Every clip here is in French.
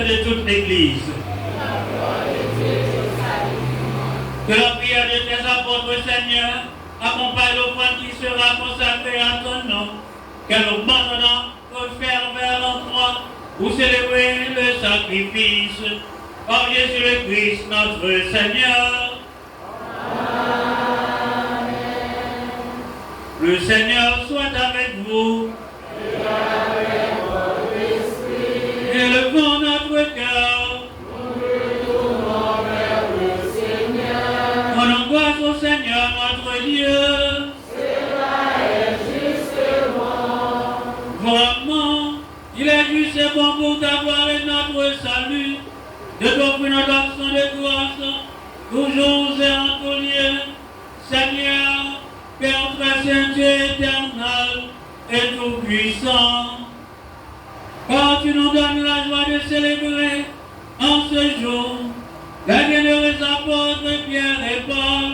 de toute l'Église. Que la prière de tes apôtres, Seigneur, accompagne l'offrande qui sera consacrée à ton nom, qu'elle augmente notre ferveur en toi pour célébrer le sacrifice par Jésus le Christ, notre Seigneur. Amen. Le Seigneur soit avec vous. Et avec votre esprit. Élevons notre cœur. Nous retournons vers le Seigneur. On angoisse au Seigneur notre Dieu. Cela est justement. Vraiment, il est juste et bon pour t'avoir notre salut, de t'offrir notre action de grâce, toujours et en tout lieu, Seigneur, Père très saint et éternel et tout-puissant. Quand tu nous donnes la joie de célébrer en ce jour la bienheureuse apôtre Pierre et Paul,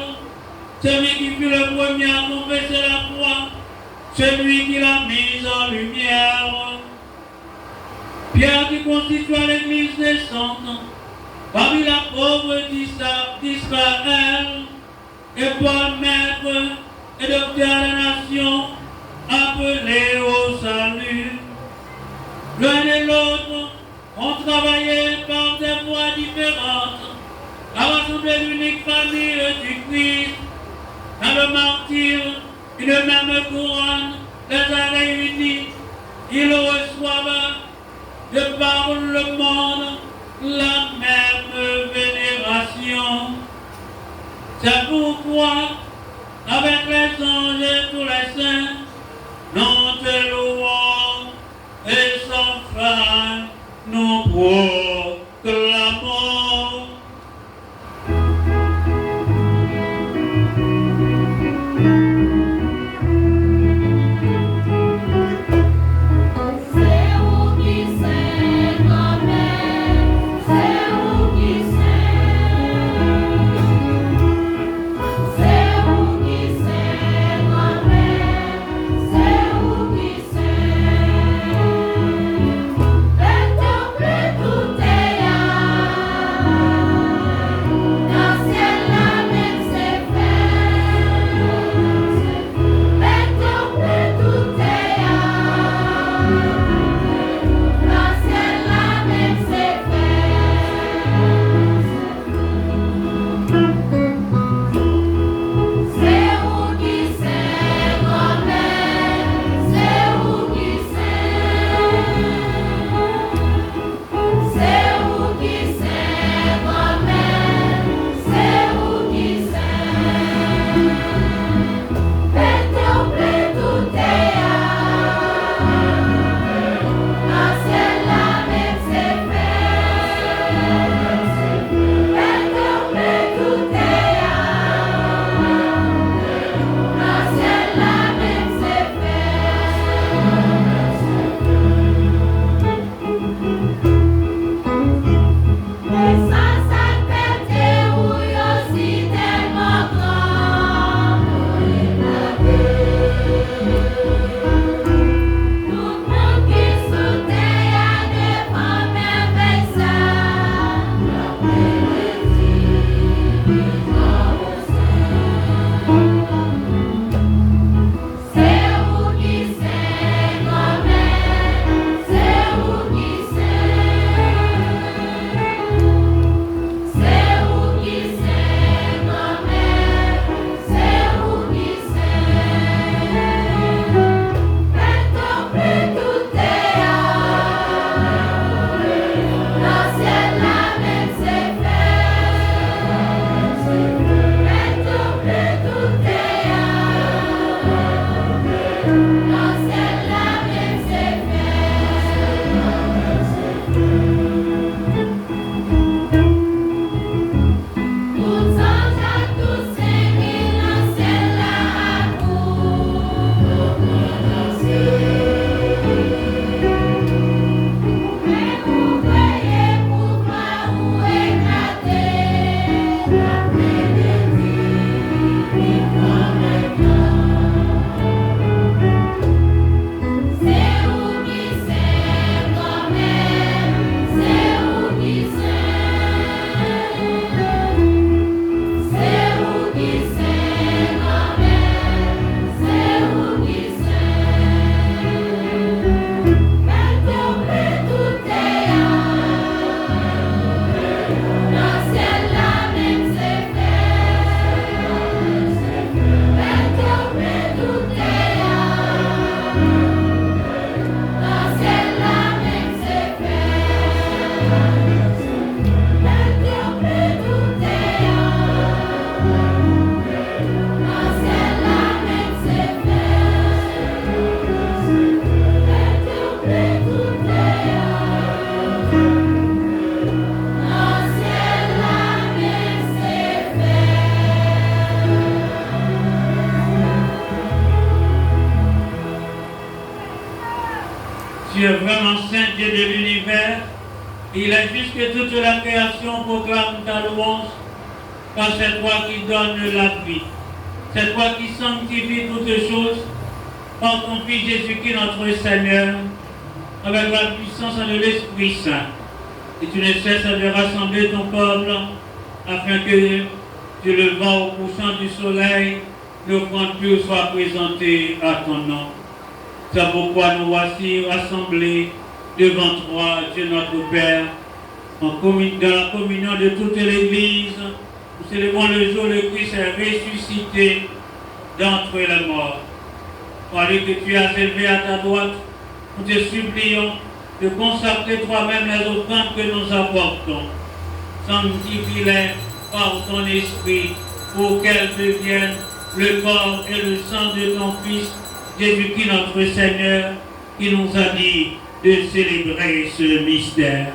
celui qui fut le premier à confesser la foi, celui qui l'a mise en lumière. Pierre qui constitua l'église naissante parmi la pauvre d'Israël, et Paul maître et docteur de la nation, appelé au salut. L'un et l'autre ont travaillé par des voies différentes à rassembler l'unique famille du Christ. Dans le martyre, une même couronne les a réunis. Ils reçoivent de par le monde la même vénération. C'est pourquoi, avec les anges et tous les saints, nous te louons et sans fin nous proclamons. Tout est Tu es vraiment saint Dieu de l'univers. Il est juste que toute la création proclame ta louange, car c'est toi qui donnes la vie. C'est toi qui sanctifies toutes choses par ton Fils Jésus-Christ notre Seigneur, avec la puissance de l'Esprit Saint. Et tu ne cesses de rassembler ton peuple, afin que tu le vends au couchant du soleil, l'offrande pure soit présentée à ton nom. C'est pourquoi nous voici rassemblés devant toi, Dieu notre Père, dans la communion de toute l'Église. Nous célébrons le jour où le Christ est ressuscité d'entre les morts. Tandis que tu as élevé à ta droite, nous te supplions de consacrer toi-même les offrandes que nous apportons. Sanctifie-les par ton esprit pour qu'elles deviennent le corps et le sang de ton Fils, Jésus-Christ notre Seigneur, qui nous a dit de célébrer ce mystère.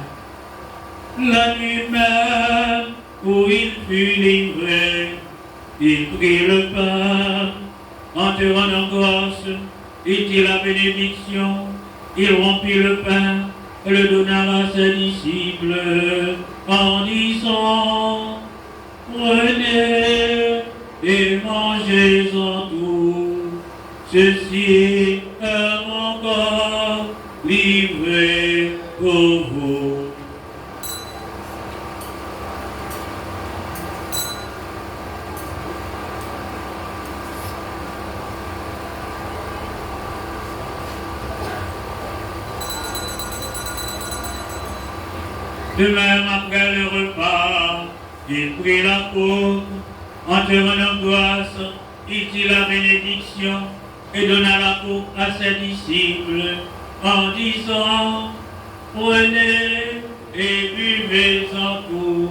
La nuit même où il fut livré, il prit le pain, en te rendant grâce, il dit la bénédiction, il rompit le pain et le donna à ses disciples en disant: prenez et mangez-en tous, ceci est mon corps livré pour vous. De même, après le repas, il prit la coupe, en te rendant grâce, il dit la bénédiction et donna la coupe à ses disciples en disant: prenez et buvez-en tous,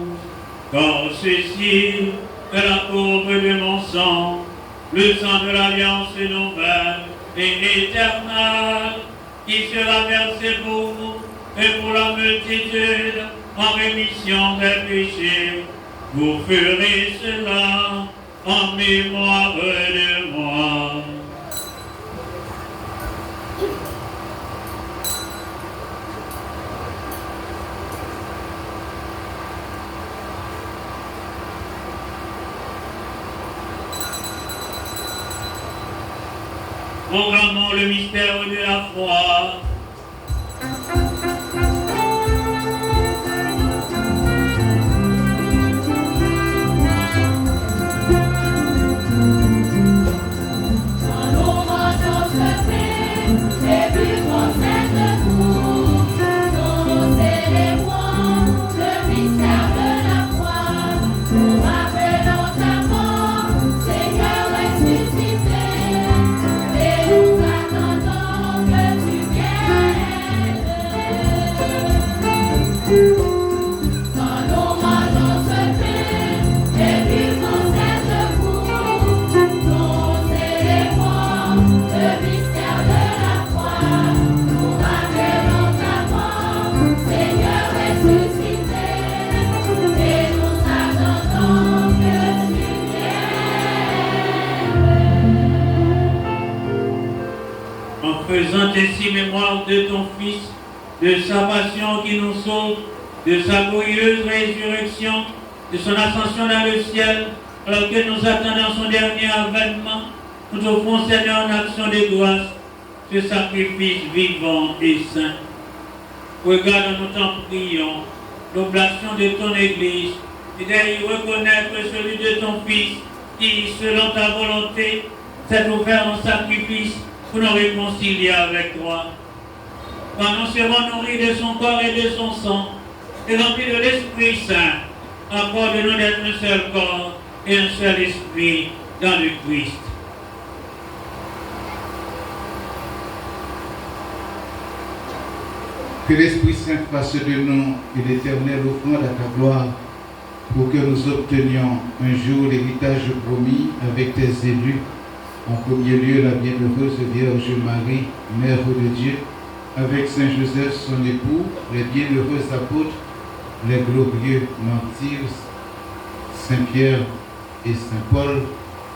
car ceci est la coupe de mon sang, le sang de l'alliance nouvelle et éternelle, qui sera versé pour vous et pour la multitude en rémission des péchés. Vous ferez cela en mémoire de moi. Proclamons le mystère de la foi. Faisant ainsi mémoire de ton Fils, de sa passion qui nous sauve, de sa glorieuse résurrection, de son ascension dans le ciel, alors que nous attendons son dernier avènement, nous offrons, Seigneur, en action de grâce, ce sacrifice vivant et saint. Regarde, nous t'en prions, l'oblation de ton Église, et d'ailleurs reconnaître celui de ton Fils, qui, selon ta volonté, s'est offert en sacrifice pour nous réconcilier avec toi. Quand nous serons nourris de son corps et de son sang, et remplis de l'Esprit Saint, accorde-nous d'être un seul corps et un seul esprit dans le Christ. Que l'Esprit Saint fasse de nous une éternelle offrande à ta gloire, pour que nous obtenions un jour l'héritage promis avec tes élus. En premier lieu, la bienheureuse Vierge Marie, Mère de Dieu, avec Saint Joseph, son époux, les bienheureux apôtres, les glorieux martyrs, Saint Pierre et Saint Paul,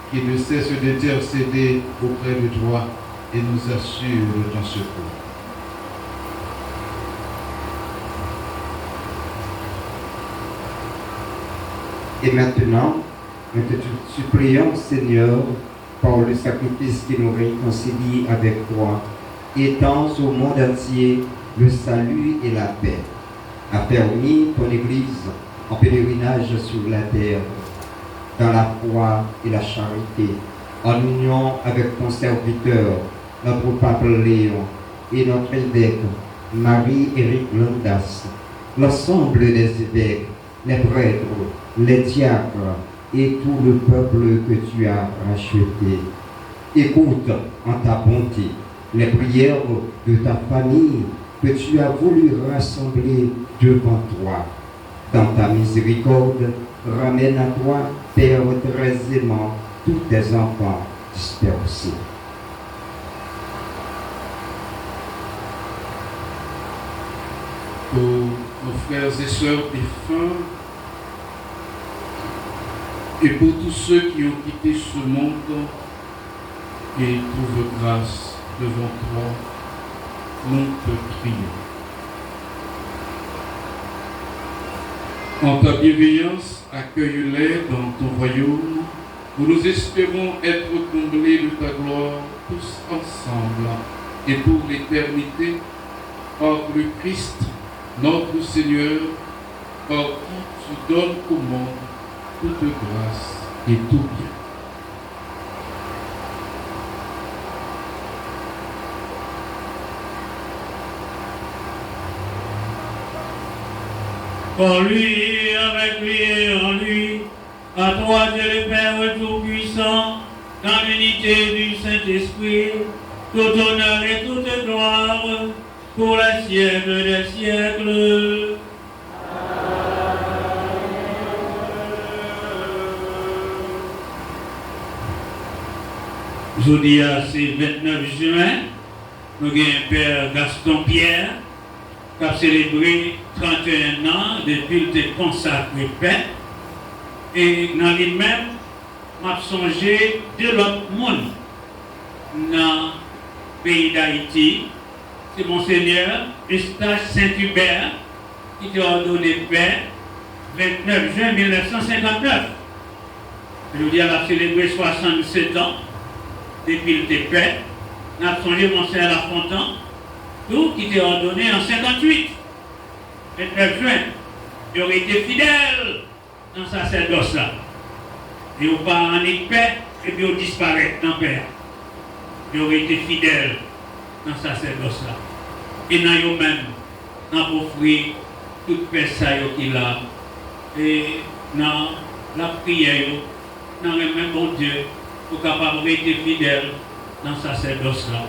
qui ne cessent d'intercéder auprès de toi et nous assurent de ton secours. Et maintenant, nous te supplions, Seigneur, par le sacrifice qui nous réconcilie avec toi, étends au monde entier le salut et la paix. Affermis ton Église en pèlerinage sur la terre, dans la foi et la charité, en union avec ton serviteur, notre pape Léon, et notre évêque, Marie-Éric Landas, l'ensemble des évêques, les prêtres, les diacres et tout le peuple que tu as racheté. Écoute en ta bonté les prières de ta famille que tu as voulu rassembler devant toi. Dans ta miséricorde, ramène à toi, Père très aimant, tous tes enfants dispersés. Pour nos frères et sœurs défunts et pour tous ceux qui ont quitté ce monde et trouvent grâce devant toi, nous te prions. En ta bienveillance, accueille-les dans ton royaume, où nous espérons être comblés de ta gloire tous ensemble et pour l'éternité, par le Christ, notre Seigneur, par qui tu donnes au monde toute grâce et tout bien. Pour lui, avec lui et en lui, à toi Dieu le Père Tout-Puissant, dans l'unité du Saint-Esprit, tout honneur et toute gloire, pour les siècles des siècles. Aujourd'hui, c'est 29 juin, nous avons Père Gaston Pierre, qui a célébré 31 ans depuis le consacré Père. Et dans lui-même, m'a songé de l'autre monde dans le pays d'Haïti. C'est Monseigneur Eustache Saint-Hubert qui t'a ordonné Père 29 juin 1959. Je veux dire, elle a célébré 67 ans depuis le Père. On a songé Monseigneur Lafontaine, tout qui t'a ordonné en 58. 29 juin, il aurait été fidèle dans sa sacerdoce-là. Et au pas en paix, et puis il disparaît dans la paix. Il aurait été fidèle dans sa sacerdoce-là. Et dans eux-mêmes, dans offrir toute paix qu'il a. Et dans la prière, dans le même bon Dieu, pour capable d'être fidèle dans sa sacerdoce-là.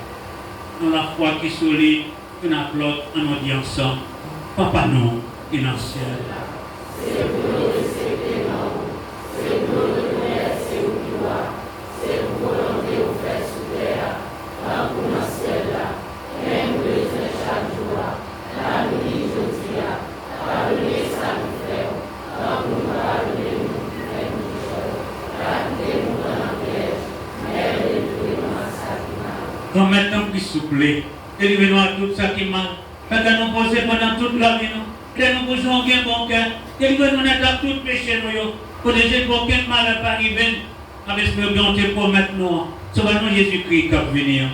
Dans la foi qui est solide, que nous applaudissons en dit ensemble. Papa non, qui est dans le ciel. C'est pour nous, c'est pour nous, c'est où tu vas, c'est pour volonté au fait sous terre, dans le ciel là, même besoin chaque jour, la nuit aujourd'hui, pardonnez ça nous fait, dans nous pardonnez nous qui fait nous choses, gardez-nous dans la piège, mais détruisez-nous dans ça qui mal. Quand maintenant plus souple, délivrez-nous à tout ça qui mal. Parce que nous posons pendant toute la vie, nous posons bien bon cœur, délivrez-nous à tout péché, pour que aucun mal ne arrive, avec ce que nous te promettons nous. Sauvons-nous Jésus-Christ qui va venir.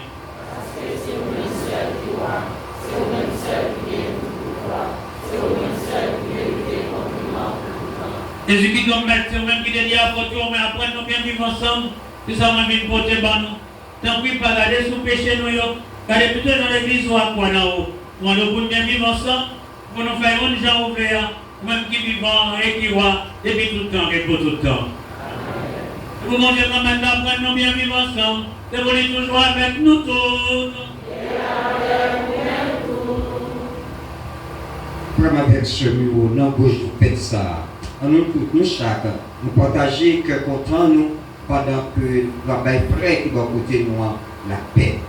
Parce que c'est au même seul qui voit, c'est au même seul qui est pour toi, c'est au même seul qui est compliment pour tout le temps. Jésus-Christ doit mettre, c'est au même qui dit à votre tour, mais après nous bien vivre ensemble, c'est ça m'a mis pour te battre. Tant pis, pas garder sous péché, nous, gardez plutôt dans l'église ou à quoi là-haut. Nous allons bien vivre ensemble, pour nous faire une gens ouverts, même qui vivent et qui voient, depuis tout le temps et pour tout le temps. Vous demandez quand même d'après nous bien vivre ensemble, de voler toujours avec nous tous. Comme avec ce mot, nous bouge de faites ça. Nous tous, nous chaque, nous partager que content nous, pendant que la baille frère qui va côté nous la paix.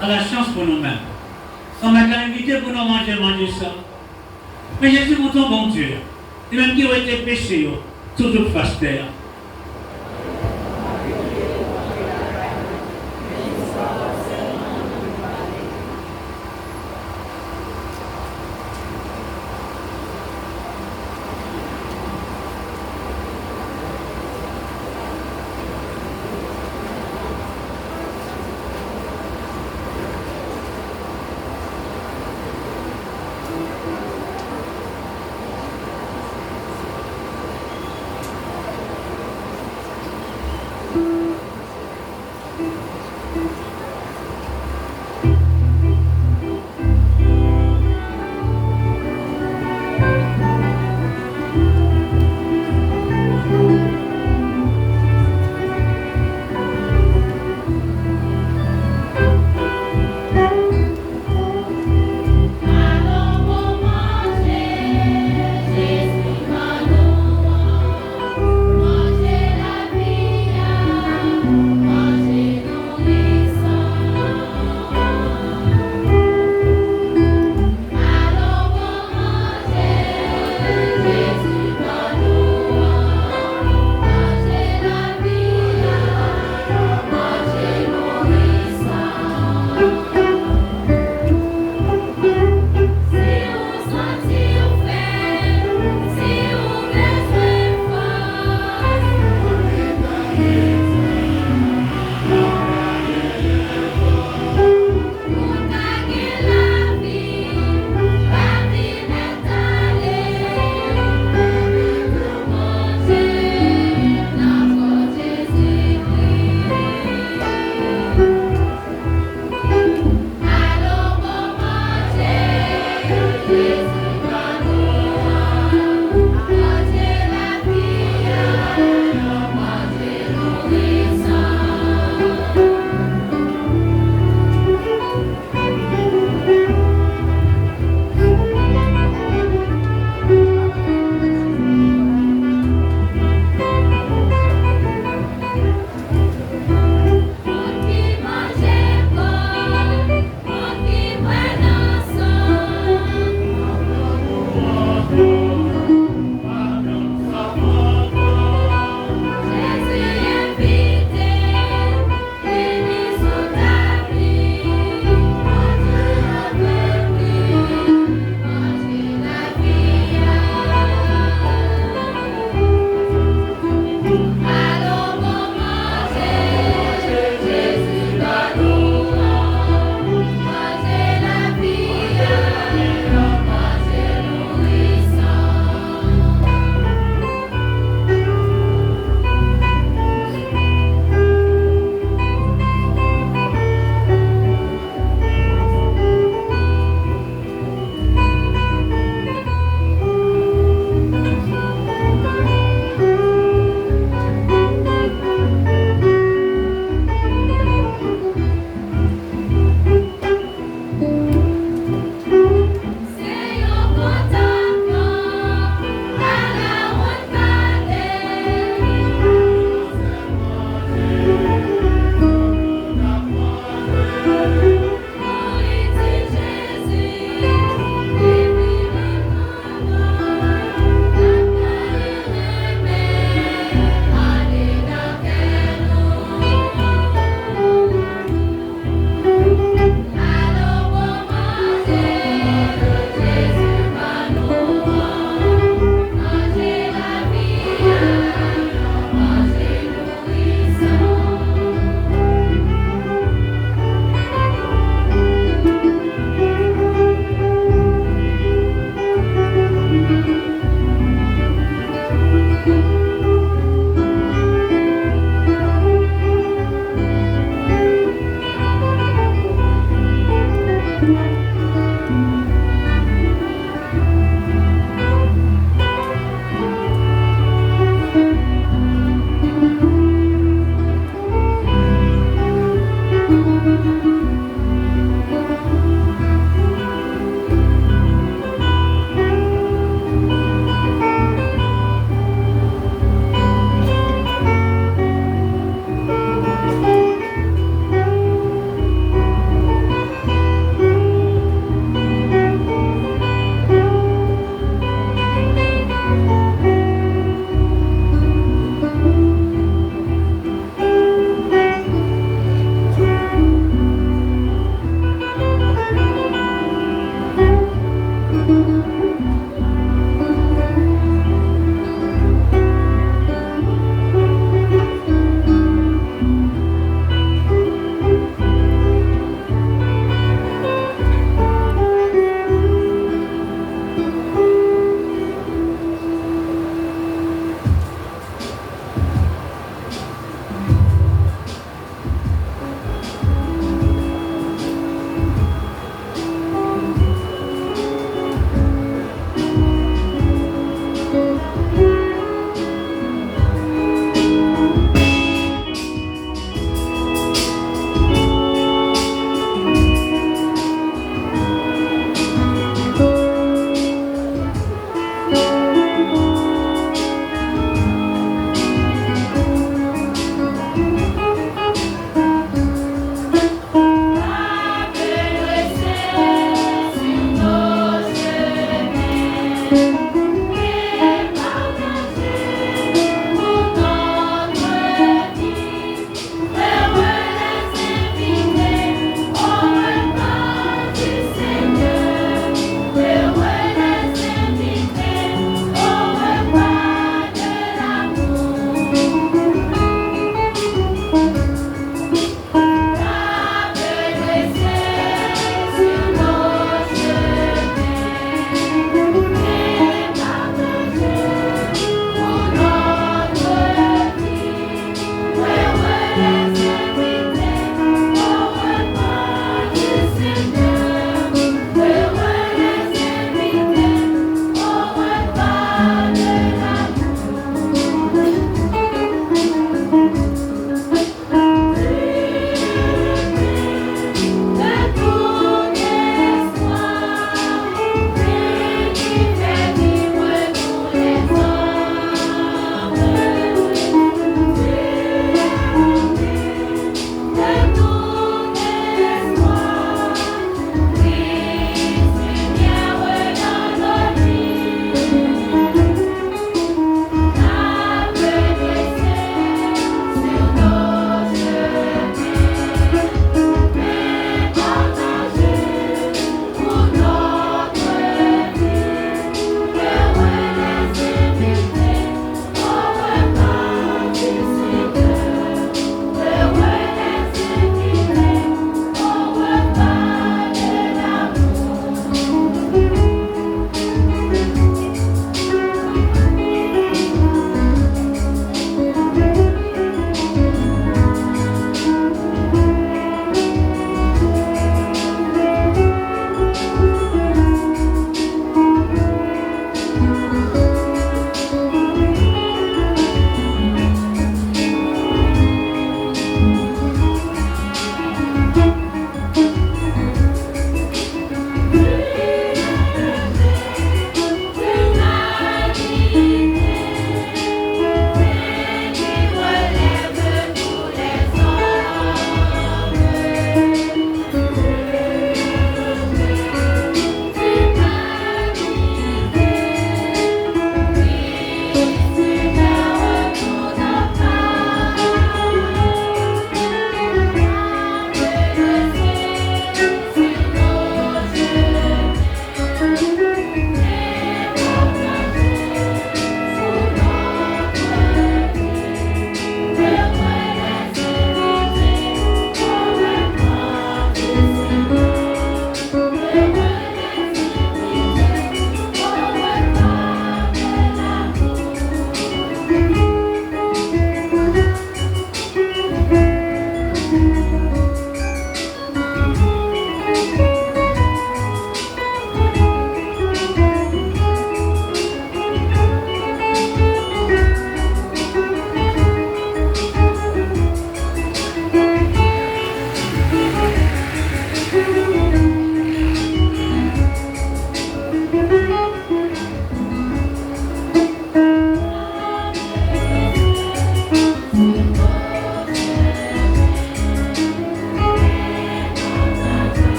à la chance pour nous-mêmes. On m'a invité pour nous manger ça. Mais Jésus, pour ton bon Dieu, et même qui ont été péchés, toujours face terre.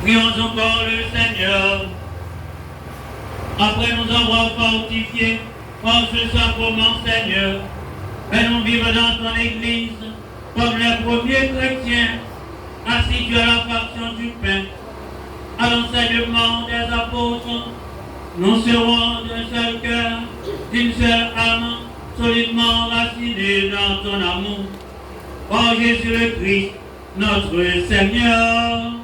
Prions encore le Seigneur. Après nous avoir fortifiés par ce sacrement, Seigneur, fais-nous vivre dans ton Église comme les premiers chrétiens, assidus à la fraction du pain, à l'enseignement des apôtres. Nous serons d'un seul cœur, d'une seule âme, solidement racinés dans ton amour. Par Jésus le Christ, notre Seigneur.